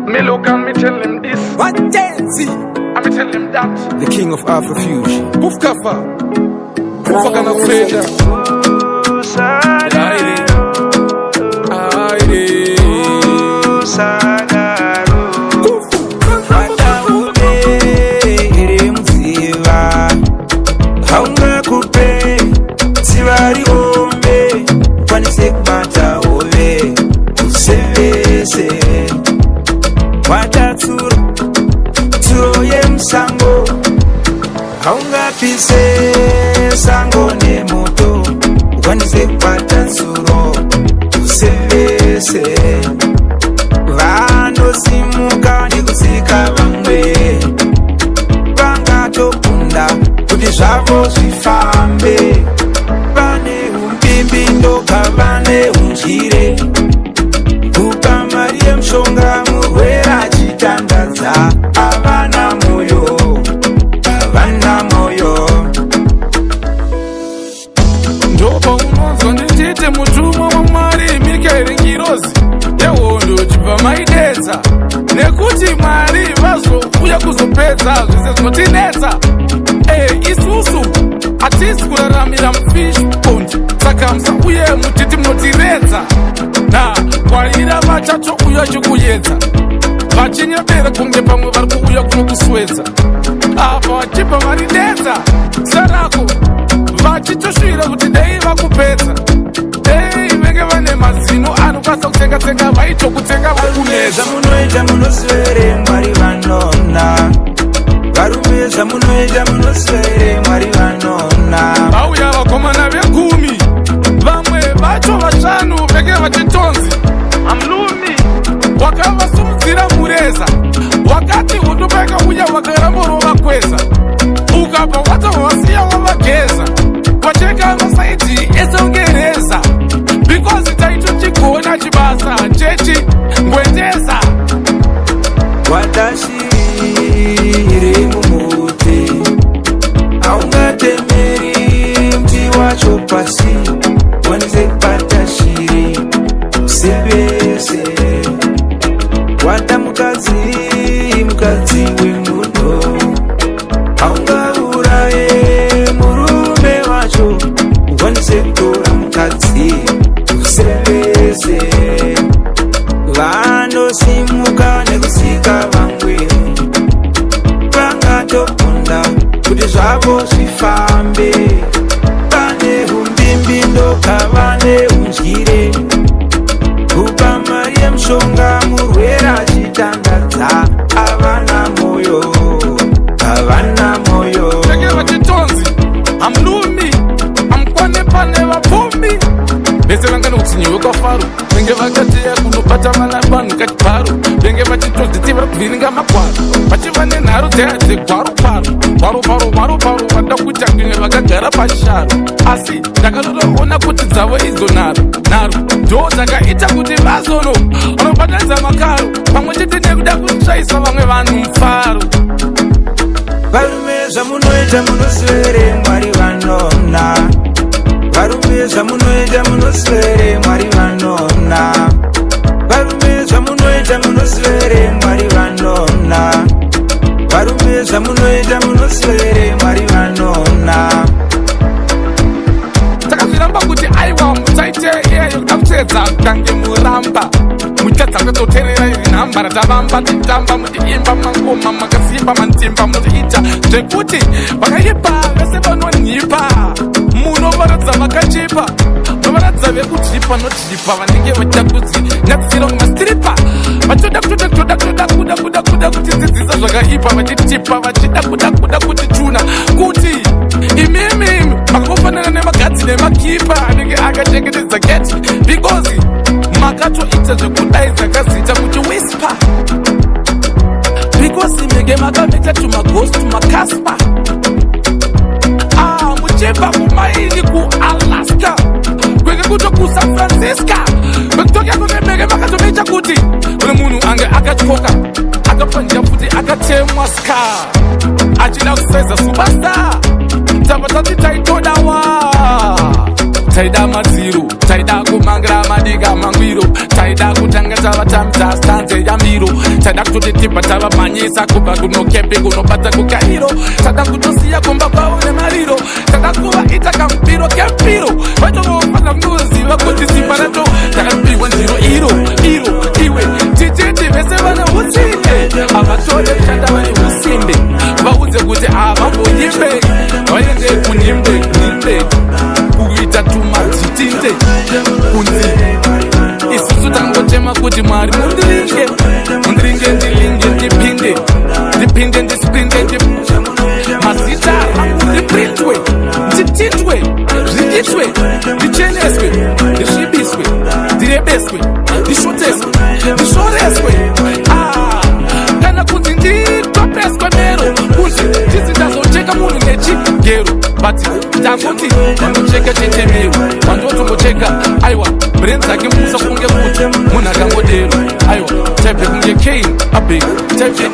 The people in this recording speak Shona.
Me look and me tell him this. What Jenzi? And me tell him that. The king of Afrofusion. Poof Kafa. Poof Kana Freja. Haunga kupe Siwari ombe Kwani sekmata ove Usevese Watatsuro Tsuro ye msango Haunga pise Sango ne moto Kwani sekmata tsuro Usevese Vano simuka Nikusika vangwe Vanga topunda Kuti zvavo zvifambe vane umpimbindo kavane unjire kupa mari yemushonga murwera achitandadza avana moyo avana moyo ndopa unonzwa nditite mutumwa wamwari Mikaeri Ngirozi yehondo chibva maidedza nekuti Mwari vazouya kuzopedza zvese zvinotinetsa. Isusu hatisi kuraramira mufish pond saka musauye mutiti munotiredza na kwaira vachatouya chikuyedza vachinyepera kunge pamwe vari kuuya kunokuswedza apa vachibva varidedza sarako vachitosvira kuti dei vakupedza dei venge vane mazino anokwanisa kutsenga-tsenga vaitokutsenga vakuneza munoita munoswere Mwari vanona varume zvamunoita munoswere Mwari vanona vauya vakomana vegumi vamwe vacho vashanu venge vachitonzi hamlumi wakavasumudzira mureza wakati hundupaika uya wakaramborova kweza ukabva watavasiya wavageza wacheka masaidhi eseungereza because taitochigona chibasa chechi ngwendeza wadashiri mumuti haungatemeri mti wacho pasi wanze pata shiri usevese wada mukadzi wemuno haungauraye murume wacho wanze tora mukadzi usevese vanosimuka nekusika vamwe vangatopunda kuti zvavo zvifambe pane umbimbindo kavane unjire kupa mari yemushonga murwera achitandadza avana moyo avana moyo venge vachitonzi hamlumi hamukwane pane vapfumi vese vanganoutsinyi wekwafaru venge vakateya kunobata vana vanhu kachiparo venge vachitonzi vabviringa magwaro vachiva nenharo dzeya dzegwaroparo vada kuita kunge vakagara pasharo asi ndakatotoona kuti dzavo idzo nharo ndo dzakaita kuti vazono vanobatanidza makaro pamwe chete nekuda kutsvaisa vamwe vanhu mufaro. varume zvamunoita munoswere Mwari vanona varume zvamunoita munoswere Mwari vanona varume zvamunoita munoswere Mwari vanona varume zvamunoita munoswere Mwari vanona takazviramba kuti aiwa mutaite iyeyo kuda kuteedza kutange muramba muchadza kutoteerera iri nhamba ratavamba tichitamba mutiimba mangoma makasimba mantimba mutiita zvekuti vakaipa vese vanonhipa munovaradza vakachipa novaradza vekudhipa nodhipa vanenge vachida kuzinyatsira kunge masitiripa vachida kuda kutidzidzisa zvakaipa vachitipa vachida kuda kutituna kuti imimi makangofanana nemagadzi nemakipa anenge akachengetedza geti because makatoita zvekudai dzakazita kuti whisper because mege makameta tumagosi tumakaspa muchibva kumaini kualaska kwenge kuto kusan francisca kwekutokea kunge mege makatomeita kuti kune munhu ange akatyoka akapanjira futi akatemwa ska achida kusaiza superstar tamba tati taitodawa taida madziro taida kumangira madiga mangwiro taida kutanga tavatamita stand mirenje yamiro tada kutoti tipa tavamhanyisa kubva kuno camping unobata kukairo tada kutosiya kumba kwavo nemariro tada kuvaita kamupiro kempiro vatovofana kunoziva kuti simba rato takapirwa ndiro iro iwe tititi vese vane utsinge havatode kushanda vane usimbe vaudze kuti havamboyimbe vaende kunimbe kuita tumatitinde kunzi isusu tangotema kuti mwari mundiringe ndilinge ndipinde ndisprinde mazita angu ndiprintwe ndititwe zviditwe ndicheneswe ndisvibiswe ndirebeswe ndishoteswe ndishoreswe kana kunzi nditopeswe mero kunzi ndizindazocheka munhu nechigero but ndangoti vandocheka chetemero vandotombocheka aiwa brain dzake musa kunge kuti munhu akangodero aiwa taibve kunge Cain abek taibve